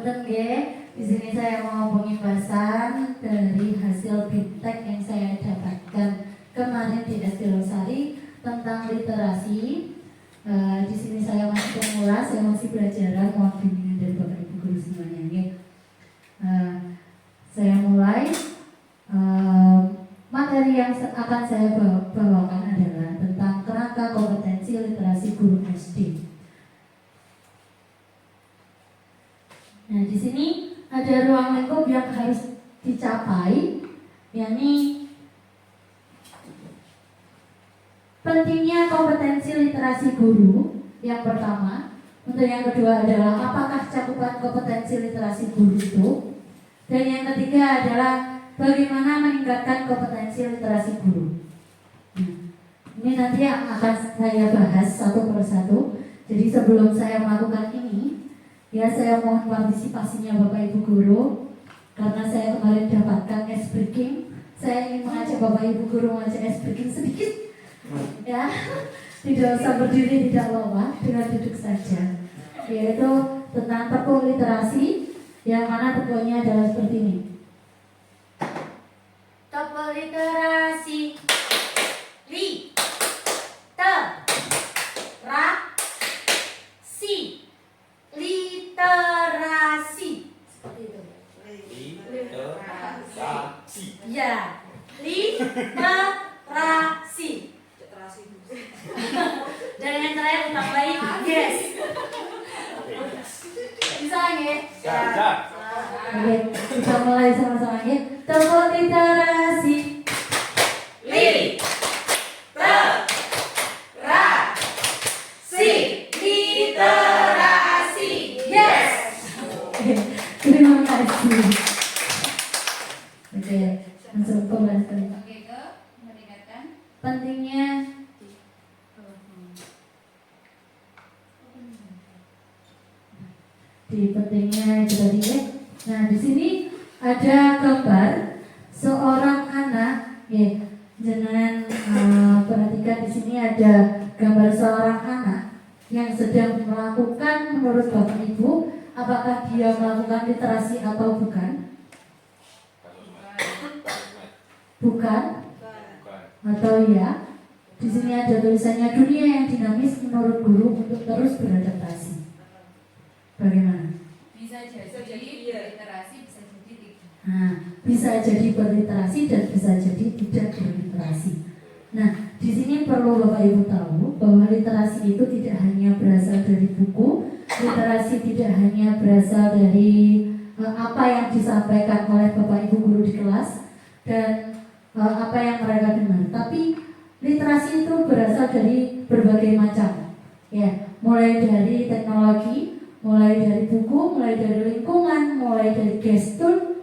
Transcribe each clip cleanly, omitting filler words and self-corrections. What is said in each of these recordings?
Punten nggih, di sini saya mau pembahasan dari hasil biptek yang saya dapatkan kemarin di SD Losari tentang literasi. Di sini saya masih pemula, saya masih belajar, mohon bimbingan dari Bapak Ibu guru semuanya. Ya. Saya mulai. Materi yang akan saya bawakan adalah tentang kerangka kompetensi literasi guru SD. Nah, di sini ada ruang lingkup yang harus dicapai, yakni pentingnya kompetensi literasi guru yang pertama. Untuk yang kedua adalah apakah cakupan kompetensi literasi guru itu, dan yang ketiga adalah bagaimana meningkatkan kompetensi literasi guru. Ini nanti akan saya bahas satu persatu. Jadi sebelum saya melakukan ini, ya saya mohon partisipasinya Bapak Ibu guru, karena saya kemarin dapatkan ice breaking. Saya ingin mengajak Bapak Ibu guru mengajak ice breaking sedikit, ya, tidak usah berdiri, tidak lama, dengan duduk saja. Yaitu tentang tepung literasi, yang mana tepungnya adalah seperti ini. Tepung literasi, li, te, ra, si. Literasi. Seperti itu. Literasi. Ya. Literasi. Dan yang terakhir tambahin yes. Bisa nggih? Ya. Oke, kita mulai sama-sama nggih. Tepung literasi. Li, te, ra, si. Literasi. Yes. Terima kasih. Oke, langsung pembahasan. Oke, ke meningkatkan pentingnya di pentingnya itu tadi ya. Nah, di sini ada gambar seorang anak, ya. Jangan perhatikan di sini ada gambar seorang anak yang sedang melakukan, menurut Bapak Ibu, apakah dia melakukan literasi atau bukan? Bukan? Atau ya? Di sini ada tulisannya dunia yang dinamis menurut guru untuk terus beradaptasi. Bagaimana? Bisa jadi literasi, bisa jadi tidak. Nah, bisa jadi berliterasi dan bisa jadi tidak berliterasi. Nah, di sini perlu Bapak Ibu tahu bahwa literasi itu tidak hanya berasal dari buku, literasi tidak hanya berasal dari apa yang disampaikan oleh Bapak Ibu guru di kelas dan apa yang mereka dengar, tapi literasi itu berasal dari berbagai macam, ya, mulai dari teknologi, mulai dari buku, mulai dari lingkungan, mulai dari gestur,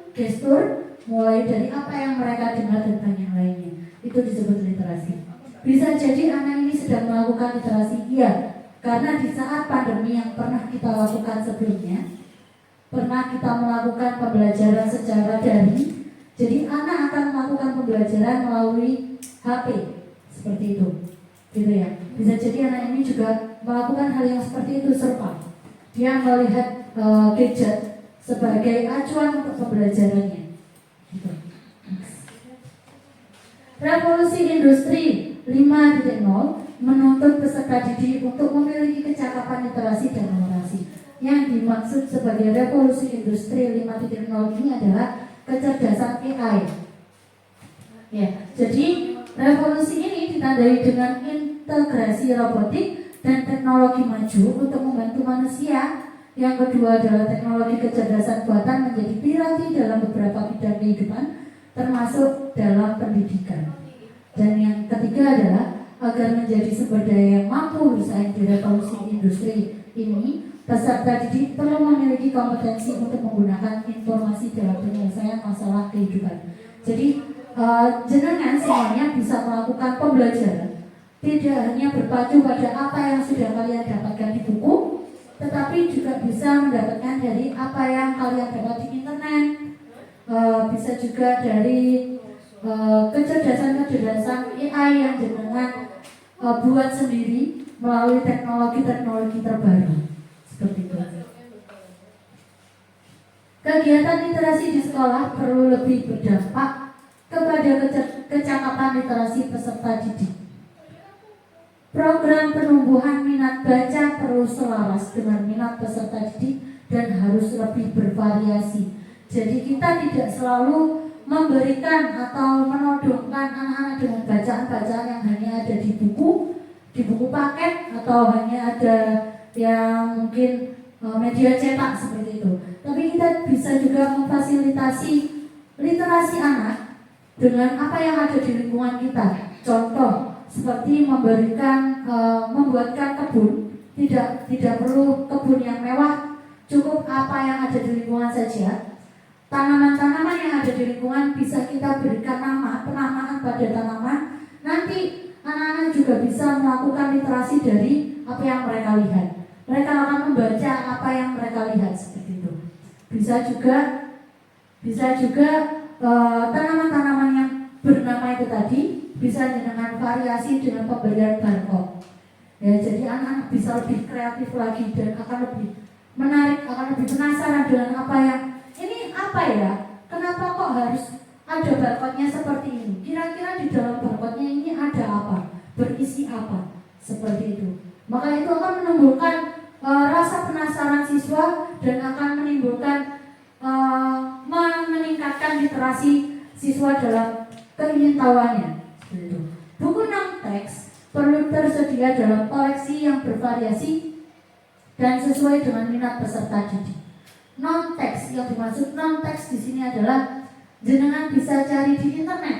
mulai dari apa yang mereka dengar dan banyak lainnya. Itu disebut literasi. Bisa jadi anak ini sedang melakukan literasi, iya, karena di saat pandemi yang pernah kita lakukan sebelumnya, pernah kita melakukan pembelajaran secara daring. Jadi anak akan melakukan pembelajaran melalui HP, seperti itu, gitu ya. Bisa jadi anak ini juga melakukan hal yang seperti itu serupa. Dia melihat gadget sebagai acuan untuk pembelajarannya. Gitu. Revolusi Industri 5.0 menuntut peserta didik untuk memiliki kecakapan literasi dan numerasi. Yang dimaksud sebagai revolusi industri 5.0 ini adalah kecerdasan AI. Ya, jadi revolusi ini ditandai dengan integrasi robotik dan teknologi maju untuk membantu manusia. Yang kedua adalah teknologi kecerdasan buatan menjadi piranti dalam beberapa bidang kehidupan, termasuk dalam pendidikan. Dan yang ketiga adalah agar menjadi sumber daya yang mampu bersaing di revolusi industri ini, peserta didik perlu memiliki kompetensi untuk menggunakan informasi dalam penyelesaian masalah kehidupan. Jadi jenengan semuanya bisa melakukan pembelajaran, tidak hanya berpacu pada apa yang sudah kalian dapatkan di buku, tetapi juga bisa mendapatkan dari apa yang kalian dapat di internet. Bisa juga dari kecerdasan AI yang jenengan buat sendiri melalui teknologi terbaru. Seperti itu. Kegiatan literasi di sekolah perlu lebih berdampak kepada kecakapan literasi peserta didik. Program penumbuhan minat baca perlu selaras dengan minat peserta didik dan harus lebih bervariasi. Jadi kita tidak selalu memberikan atau menodongkan anak-anak dengan bacaan-bacaan yang hanya ada di buku paket, atau hanya ada yang mungkin media cetak seperti itu. Tapi kita bisa juga memfasilitasi literasi anak dengan apa yang ada di lingkungan kita. Contoh seperti membuatkan kebun, tidak perlu kebun yang mewah, cukup apa yang ada di lingkungan saja. Tanaman-tanaman yang ada di lingkungan bisa kita berikan nama, penamaan pada tanaman. Nanti anak-anak juga bisa melakukan literasi dari apa yang mereka lihat. Mereka akan membaca apa yang mereka lihat seperti itu. Bisa juga tanaman-tanaman yang bernama itu tadi bisa dengan variasi dengan pemberian barcode. Ya, jadi anak-anak bisa lebih kreatif lagi dan akan lebih menarik, akan lebih penasaran dengan apa yang ini apa ya? Kenapa kok harus ada barcode-nya seperti ini? Kira-kira di dalam barcode-nya ini ada apa? Berisi apa? Seperti itu. Maka itu akan menimbulkan rasa penasaran siswa dan akan menimbulkan meningkatkan literasi siswa dalam keingintahuannya. Buku non-teks perlu tersedia dalam koleksi yang bervariasi dan sesuai dengan minat peserta didik. Non-teks, yang dimaksud non-teks di sini adalah jenengan bisa cari di internet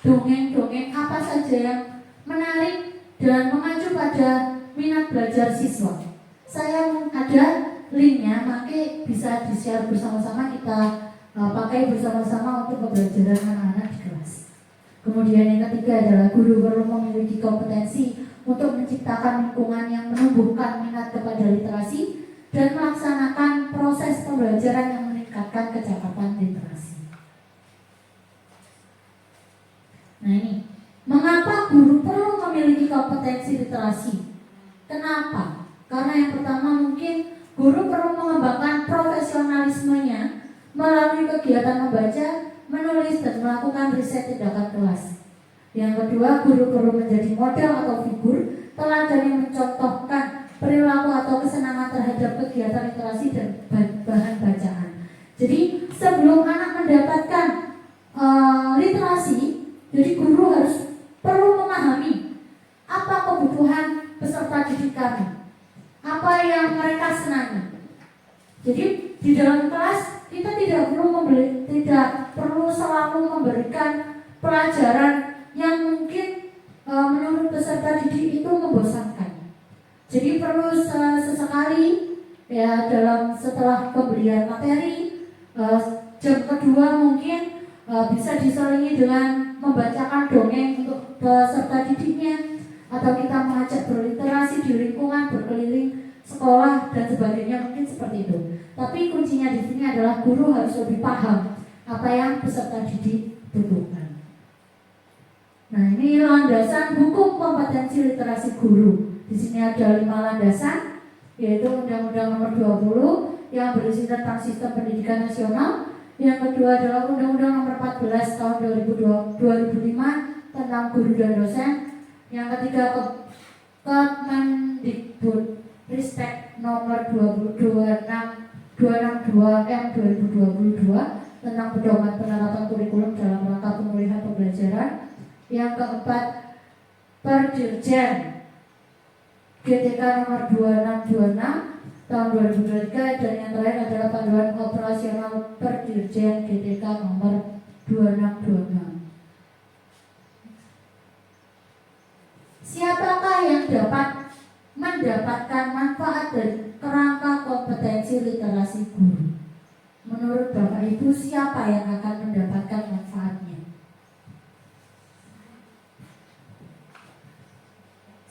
dongeng-dongeng apa saja yang menarik dan mengacu pada minat belajar siswa. Saya ada linknya, maka bisa di-share bersama-sama, kita pakai bersama-sama untuk pembelajaran anak-anak di kelas. Kemudian yang ketiga adalah guru perlu memiliki kompetensi untuk menciptakan lingkungan yang menumbuhkan minat kepada literasi dan melaksanakan proses pembelajaran yang meningkatkan kecakapan literasi. Nah ini, mengapa guru perlu memiliki kompetensi literasi? Kenapa? Karena yang pertama mungkin guru perlu mengembangkan profesionalismenya melalui kegiatan membaca, menulis, dan melakukan riset tindakan kelas. Yang kedua, guru perlu menjadi model atau figur teladan yang mencontohkan perilaku atau kesenangan terhadap kegiatan literasi dan bahan bacaan. Jadi sebelum anak mendapatkan literasi, jadi guru harus perlu memahami apa kebutuhan peserta didik kami, apa yang mereka senangi. Jadi di dalam kelas kita tidak perlu selalu memberikan pelajaran yang mungkin menurut peserta didik itu membosankan. Jadi perlu sesekali ya setelah pemberian materi jam kedua mungkin bisa diselingi dengan membacakan dongeng untuk peserta didiknya, atau kita mengajak berliterasi di lingkungan, berkeliling sekolah dan sebagainya, mungkin seperti itu. Tapi kuncinya di sini adalah guru harus lebih paham apa yang peserta didik butuhkan. Nah, ini landasan hukum kompetensi literasi guru. Di sini ada 5 landasan, yaitu Undang-Undang Nomor 20 yang berisi tentang Sistem Pendidikan Nasional. Yang kedua adalah Undang-Undang Nomor 14 tahun 2005 tentang guru dan dosen. Yang ketiga Kemendikbud Ristek Nomor 262M 2022 tentang pedoman penerapan kurikulum dalam rangka pemulihan pembelajaran. Yang keempat Perdirjen GTK Nomor 2626 tahun 2023, dan yang terakhir adalah Panduan Operasional Perdirjen GTK Nomor 2626. Siapakah yang dapat mendapatkan manfaat dari kerangka kompetensi literasi guru? Menurut Bapak Ibu, siapa yang akan mendapatkan manfaatnya?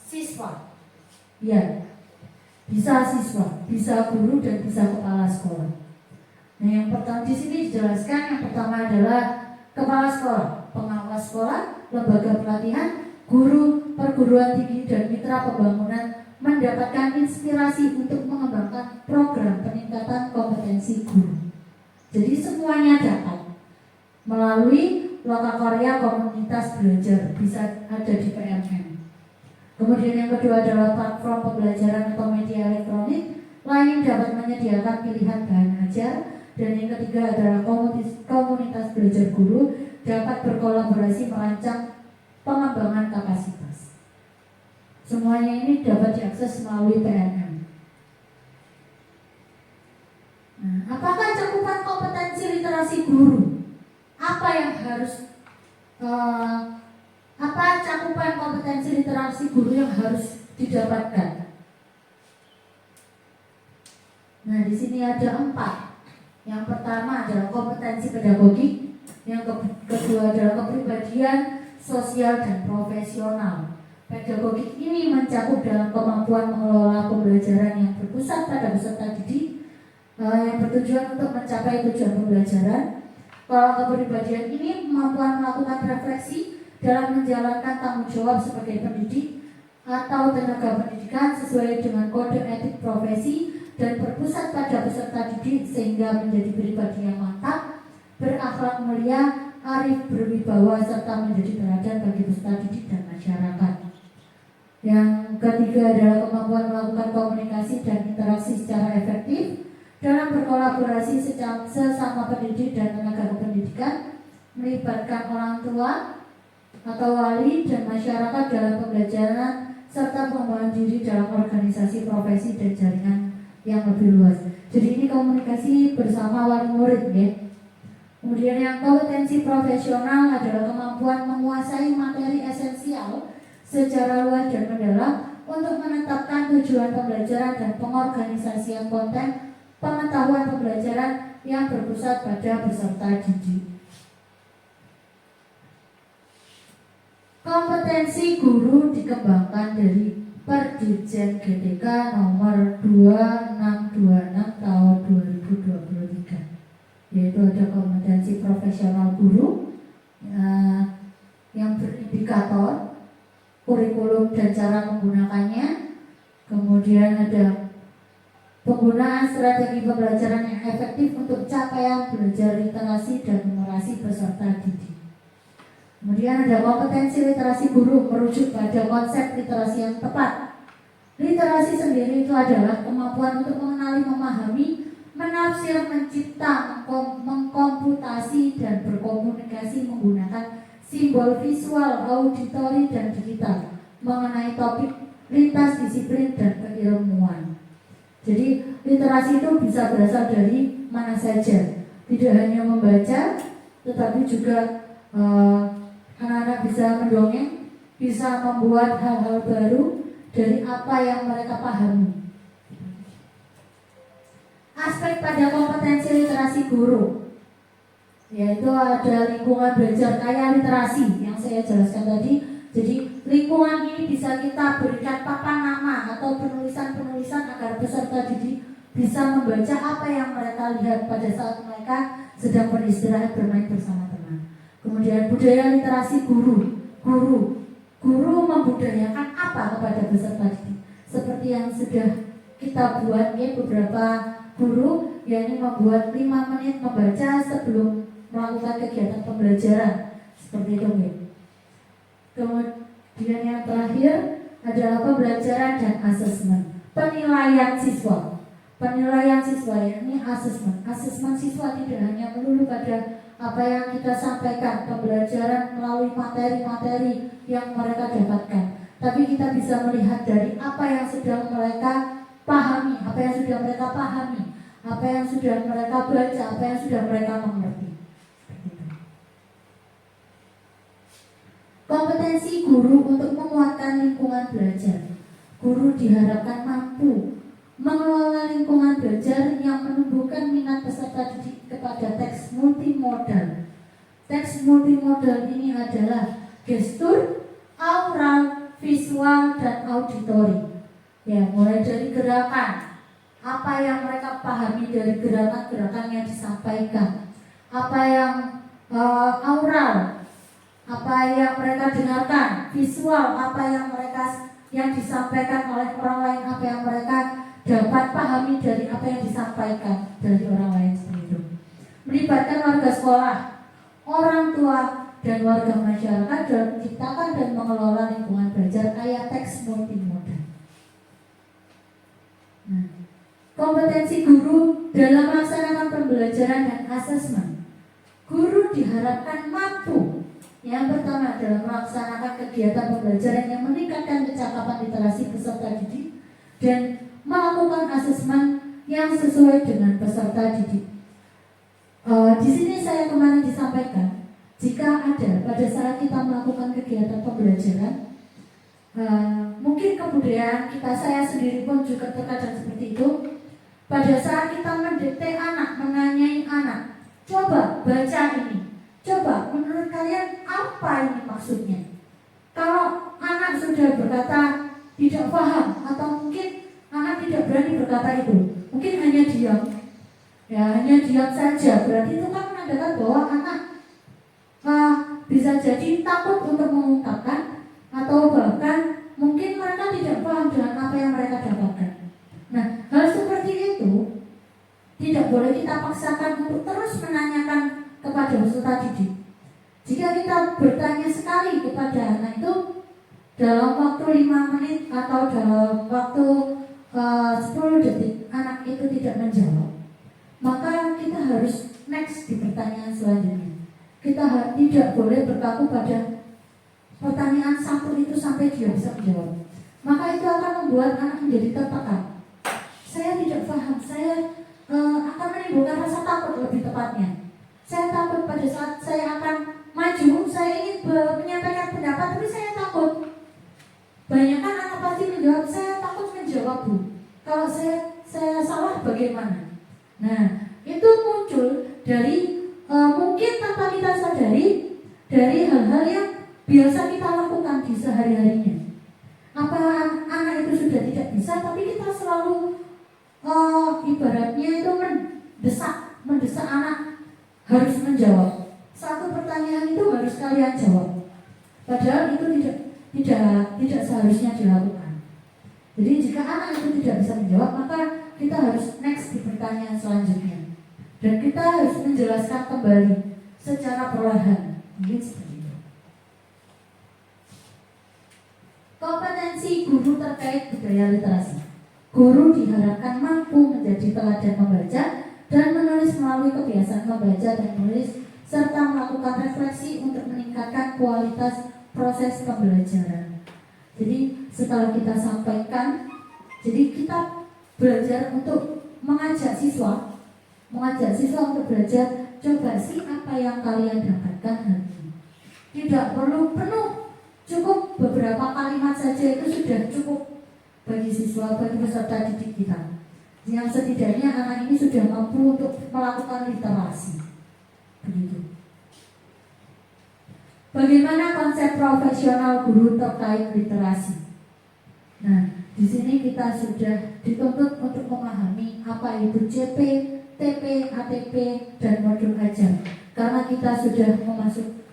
Siswa. Ya, bisa siswa, bisa guru, dan bisa kepala sekolah. Nah, yang pertama di sini dijelaskan, yang pertama adalah kepala sekolah, pengawas sekolah, lembaga pelatihan, guru, perguruan tinggi, dan mitra pembangunan mendapatkan inspirasi untuk mengembangkan program peningkatan kompetensi guru. Jadi semuanya dapat melalui lokakarya komunitas belajar, bisa ada di PMM. Kemudian yang kedua adalah platform pembelajaran atau media elektronik lain dapat menyediakan pilihan bahan ajar. Dan yang ketiga adalah komunitas belajar guru dapat berkolaborasi merancang pengembangan kapasitas. Semuanya ini dapat diakses melalui PMM. Nah, apakah cakupan kompetensi literasi guru? Apa yang harus apa cakupan kompetensi literasi guru yang harus didapatkan? Nah, di sini ada 4. Yang pertama adalah kompetensi pedagogik, yang kedua adalah kepribadian, sosial, dan profesional. Pedagogik ini mencakup dalam kemampuan mengelola pembelajaran yang berpusat pada peserta didik, yang bertujuan untuk mencapai tujuan pembelajaran. Kalau kepribadian ini kemampuan melakukan refleksi dalam menjalankan tanggung jawab sebagai pendidik atau tenaga pendidikan sesuai dengan kode etik profesi dan berpusat pada peserta didik sehingga menjadi pribadi yang mantap, berakhlak mulia, arif, berwibawa, serta menjadi teladan bagi peserta didik dan masyarakat. Yang ketiga adalah kemampuan melakukan komunikasi dan interaksi secara efektif dalam berkolaborasi sesama pendidik dan tenaga kependidikan, melibatkan orang tua atau wali dan masyarakat dalam pembelajaran serta pengembangan diri dalam organisasi profesi dan jaringan yang lebih luas. Jadi ini komunikasi bersama wali murid ya. Kemudian yang kompetensi profesional adalah kemampuan menguasai materi esensial secara luas dan mendalam untuk menetapkan tujuan pembelajaran dan pengorganisasian konten pengetahuan pembelajaran yang berpusat pada peserta didik. Kompetensi guru dikembangkan dari Perdirjen GTK nomor 2626 tahun 2023, yaitu ada kompetensi profesional guru yang berindikator kurikulum dan cara menggunakannya. Kemudian ada penggunaan strategi pembelajaran yang efektif untuk capaian belajar literasi dan numerasi peserta didik. Kemudian ada kompetensi literasi guru merujuk pada konsep literasi yang tepat. Literasi sendiri itu adalah kemampuan untuk mengenali, memahami, menafsir, mencipta, mengkomputasi, dan berkomunikasi menggunakan simbol visual, auditori, dan digital mengenai topik lintas disiplin dan keilmuan. Jadi literasi itu bisa berasal dari mana saja, tidak hanya membaca, tetapi juga anak-anak bisa mendongeng, bisa membuat hal-hal baru dari apa yang mereka pahami. Aspek pada kompetensi literasi guru, yaitu ada lingkungan belajar kaya literasi yang saya jelaskan tadi. Jadi lingkungan ini bisa kita berikan papan nama atau penulisan-penulisan agar peserta didik bisa membaca apa yang mereka lihat pada saat mereka sedang beristirahat bermain bersama teman. Kemudian budaya literasi guru membudayakan apa kepada peserta didik? Seperti yang sudah kita buat ya, beberapa guru yakni membuat 5 menit membaca sebelum melakukan kegiatan pembelajaran seperti itu ya. Kemudian yang terakhir adalah pembelajaran dan asesmen, penilaian siswa. Penilaian siswa yakni asesmen. Asesmen siswa tidak hanya melulu pada apa yang kita sampaikan, pembelajaran melalui materi-materi yang mereka dapatkan, tapi kita bisa melihat dari apa yang sudah mereka pahami, apa yang sudah mereka baca, apa yang sudah mereka mengerti. Kompetensi guru untuk menguatkan lingkungan belajar. Guru diharapkan mampu mengelola lingkungan belajar yang menumbuhkan minat peserta didik kepada teks multimodal. Teks multimodal ini adalah gestur, aural, visual, dan auditori. Ya, mulai dari gerakan, apa yang mereka pahami dari gerakan-gerakan yang disampaikan, apa yang aural, apa yang mereka dengarkan, visual, apa yang disampaikan oleh orang lain, apa yang mereka dapat pahami dari apa yang disampaikan dari orang lain seperti itu. melibatkan warga sekolah, orang tua, dan warga masyarakat dalam menciptakan dan mengelola lingkungan belajar kaya teks multimodal. Nah, kompetensi guru dalam melaksanakan pembelajaran dan asesmen. Guru diharapkan mampu yang pertama dalam melaksanakan kegiatan pembelajaran yang meningkatkan kecakapan literasi peserta didik dan melakukan asesmen yang sesuai dengan peserta didik. Di sini saya kemarin disampaikan, jika ada pada saat kita melakukan kegiatan pembelajaran, mungkin kebudayaan kita, saya sendiri pun juga terkadang seperti itu. Pada saat kita mendikte anak, menanyai anak, coba baca ini, coba menurut kalian apa ini maksudnya? Kalau anak sudah berkata tidak paham atau mungkin anak tidak berani berkata itu, mungkin hanya diam, ya hanya diam saja, berarti itu kan menandakan bahwa anak bisa jadi takut untuk mengungkapkan atau bahkan mungkin mereka tidak paham dengan apa yang mereka dapatkan. Nah, hal seperti itu tidak boleh kita paksakan untuk terus menanyakan kepada peserta didik. Jika kita bertanya sekali kepada anak itu dalam waktu 5 menit atau dalam waktu 10 detik anak itu tidak menjawab, maka kita harus next di pertanyaan selanjutnya. Kita tidak boleh berpaku pada pertanyaan satu itu sampai dia bisa menjawab. Maka itu akan membuat anak menjadi tertekan. Saya tidak paham, saya akan menimbulkan rasa takut lebih tepatnya. Saya takut pada saat saya akan maju, saya ingin menyampaikan pendapat, tapi saya takut. Banyak kan anak pasti menjawab, saya takut menjawab Bu. Kalau saya salah bagaimana? Nah, itu muncul dari mungkin tanpa kita sadari dari hal-hal yang biasa kita lakukan di sehari-harinya. Apa anak itu sudah tidak bisa, tapi kita selalu ibaratnya itu mendesak anak harus menjawab. Satu pertanyaan itu harus kalian jawab. Padahal itu tidak seharusnya dilakukan. Jadi jika anak itu tidak bisa menjawab, maka kita harus next di pertanyaan selanjutnya. Dan kita harus menjelaskan kembali secara perlahan. Mungkin seperti itu. Kompetensi guru terkait budaya literasi. Guru diharapkan mampu menjadi teladan membaca dan menulis melalui kebiasaan membaca dan menulis serta melakukan refleksi untuk meningkatkan kualitas proses pembelajaran. Jadi setelah kita sampaikan, jadi kita belajar untuk mengajak siswa untuk belajar, coba sih apa yang kalian dapatkan hari ini. Tidak perlu penuh, cukup beberapa kalimat saja itu sudah cukup bagi siswa, bagi peserta didik kita. Yang setidaknya anak ini sudah mampu untuk melakukan literasi. Begitu. Bagaimana konsep profesional guru terkait literasi? Nah, di sini kita sudah dituntut untuk memahami apa itu CP, TP, ATP, dan modul ajar. Karena kita sudah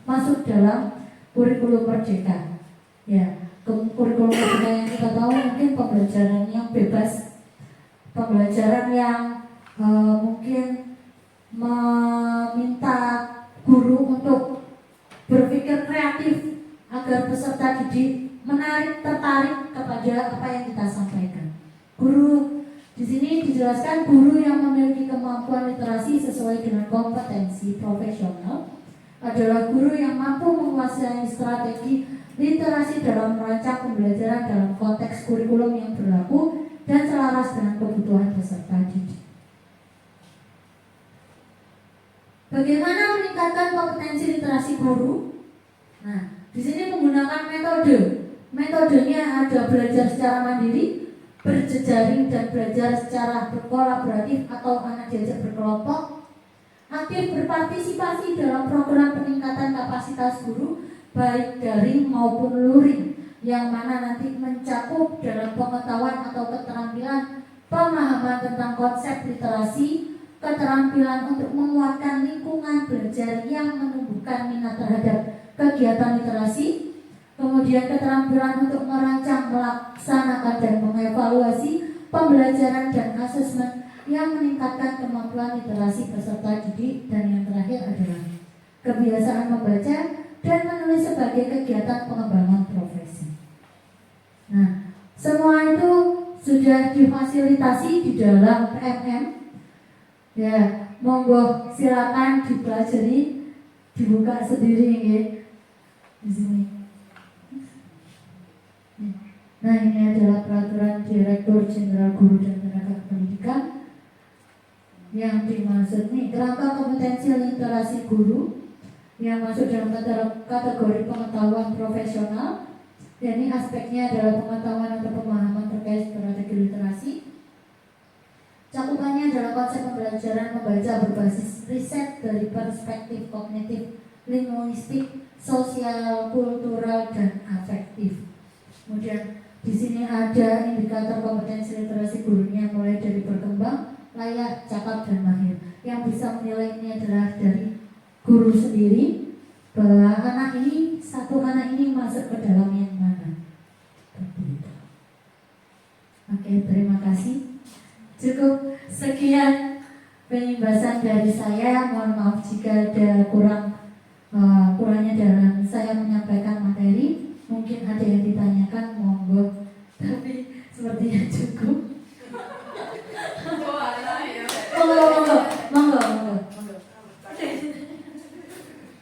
masuk dalam kurikulum merdeka. Ya, kurikulum merdeka yang kita tahu mungkin pembelajaran yang bebas, pembelajaran yang mungkin meminta guru untuk berpikir kreatif agar peserta didik tertarik kepada apa yang kita sampaikan. Guru di sini dijelaskan guru yang memiliki kemampuan literasi sesuai dengan kompetensi profesional adalah guru yang mampu menguasai strategi literasi dalam merancang pembelajaran dalam konteks kurikulum yang berlaku dan selaras dengan kebutuhan peserta didik. Bagaimana meningkatkan kompetensi literasi guru? Nah, di sini menggunakan metode. Metodenya ada belajar secara mandiri, berjejaring dan belajar secara berkolaboratif atau anak diajak berkelompok, aktif berpartisipasi dalam program peningkatan kapasitas guru baik daring maupun luring, yang mana nanti mencakup dalam pengetahuan atau keterampilan pemahaman tentang konsep literasi, keterampilan untuk menguatkan lingkungan belajar yang menumbuhkan minat terhadap kegiatan literasi, kemudian keterampilan untuk merancang, melaksanakan dan mengevaluasi pembelajaran dan asesmen yang meningkatkan kemampuan literasi peserta didik, dan yang terakhir adalah kebiasaan membaca dan menulis sebagai kegiatan pengembangan profesi. Nah, semua itu sudah difasilitasi di dalam PMM. Ya, monggo silakan dipelajari, dibuka sendiri ya di sini. Nah, ini adalah peraturan Direktur Jenderal Guru dan Tenaga Pendidikan yang dimaksud nih kerangka kompetensi literasi guru yang masuk dalam kategori pengetahuan profesional. Dan ini aspeknya adalah pengetahuan atau pemahaman terkait strategi literasi. Cakupannya adalah konsep pembelajaran membaca berbasis riset dari perspektif kognitif, linguistik, sosial, kultural, dan afektif. Kemudian di sini ada indikator kompetensi literasi gurunya mulai dari berkembang, layak, cakap, dan mahir. Yang bisa menilai ini adalah dari guru sendiri, bahwa satu anak ini masuk ke dalam yang mana. Oke, terima kasih. Cukup sekian penjelasan dari saya. Mohon maaf jika ada kurangnya dalam saya menyampaikan materi. Mungkin ada yang ditanyakan, monggo. Tapi sepertinya cukup. Monggo.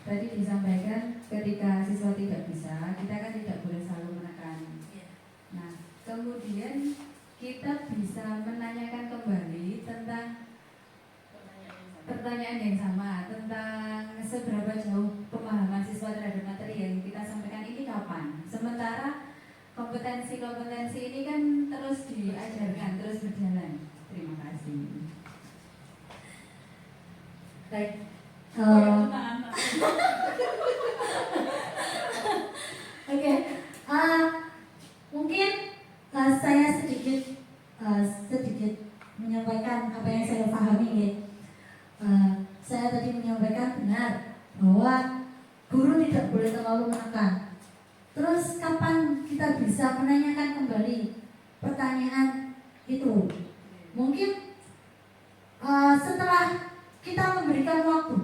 Tadi disampaikan ketika siswa tidak bisa, kita kan tidak boleh selalu menekan. Nah, kemudian kita bisa menanyakan kembali tentang pertanyaan yang sama, tentang seberapa jauh pemahaman siswa terhadap materi yang kita sampaikan ini kapan. Sementara kompetensi-kompetensi ini kan terus diajarkan, terus berjalan. Terima kasih. Baik. Oke, mungkin saya sedikit menyampaikan apa yang saya pahami ya. Saya tadi menyampaikan benar bahwa guru tidak boleh terlalu menekan. Terus kapan kita bisa menanyakan kembali pertanyaan itu? Mungkin setelah kita memberikan waktu.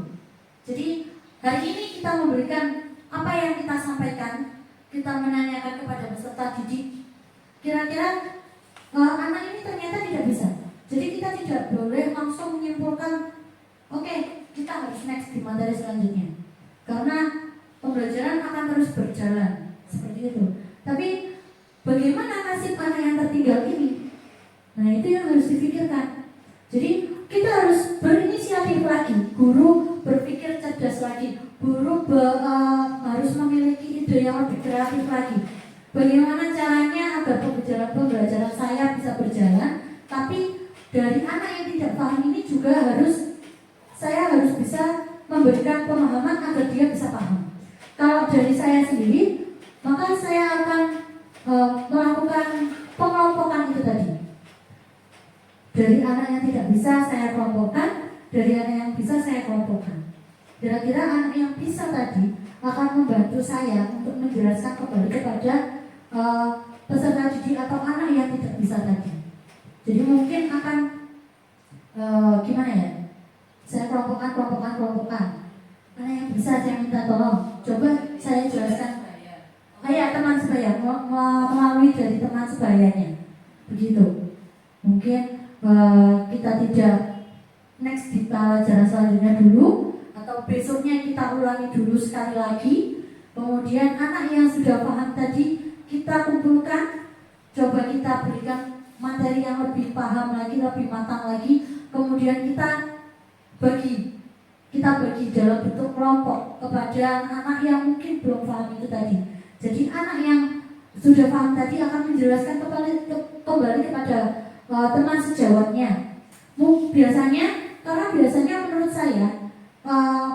Jadi hari ini kita memberikan apa yang kita sampaikan, kita menanyakan kepada peserta didik. Kira-kira anak ini ternyata tidak bisa. Jadi kita tidak boleh langsung menyimpulkan, oke, kita harus next di materi selanjutnya. Karena pembelajaran akan terus berjalan seperti itu. Tapi bagaimana nasib anak yang tertinggal ini? Nah, itu yang harus difikirkan. Jadi kita harus berinisiatif lagi. Guru berpikir cerdas lagi. Guru harus memiliki ide yang lebih kreatif lagi. Bagaimana caranya agar pembelajaran saya bisa berjalan, tapi dari anak yang tidak paham ini juga saya harus bisa memberikan pemahaman agar dia bisa paham. Kalau dari saya sendiri, maka saya akan melakukan pengelompokan itu tadi. Dari anak yang tidak bisa saya kelompokkan, dari anak yang bisa saya kelompokkan. Kira-kira anak yang bisa tadi akan membantu saya untuk menjelaskan kembali kepada peserta didik atau anak yang tidak bisa tadi. Jadi mungkin akan gimana ya? Saya kelompokkan. Anak yang bisa saya minta tolong. Coba saya jelaskan. Ya, teman sebaya, melalui dari teman sebayanya. Begitu. Mungkin kita tidak next di pelajaran selanjutnya dulu, atau besoknya kita ulangi dulu sekali lagi. Kemudian anak yang sudah paham tadi kita kumpulkan, coba kita berikan materi yang lebih paham lagi, lebih matang lagi. Kemudian kita bagi dalam bentuk kelompok kepada anak yang mungkin belum paham itu tadi. Jadi anak yang sudah paham tadi akan menjelaskan kembali kepada teman sejawatnya. Biasanya menurut saya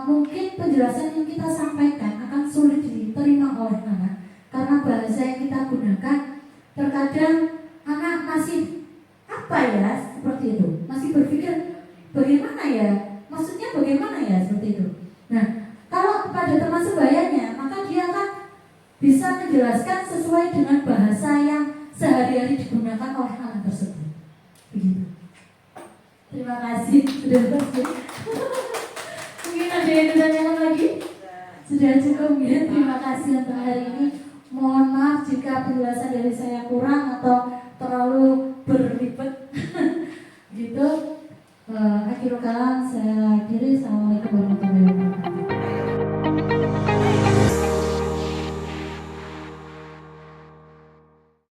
mungkin penjelasan yang kita sampaikan akan sulit diterima oleh anak karena bahasa yang kita gunakan terkadang anak masih seperti itu, masih berpikir bagaimana ya, maksudnya bagaimana ya, seperti itu. Nah, kalau pada teman sebayanya, maka dia akan bisa menjelaskan sesuai dengan bahasa yang sehari-hari digunakan oleh anak tersebut. Begitu. Terima Terima kasih sudah bersih. Mungkin ada yang ditanyakan lagi? Sudah cukup ya. Terima kasih untuk hari ini. Mohon maaf jika penjelasan dari saya kurang atau terlalu berlipat. Gitu. Akhirul kalam saya akhiri. Assalamualaikum warahmatullahi wabarakatuh.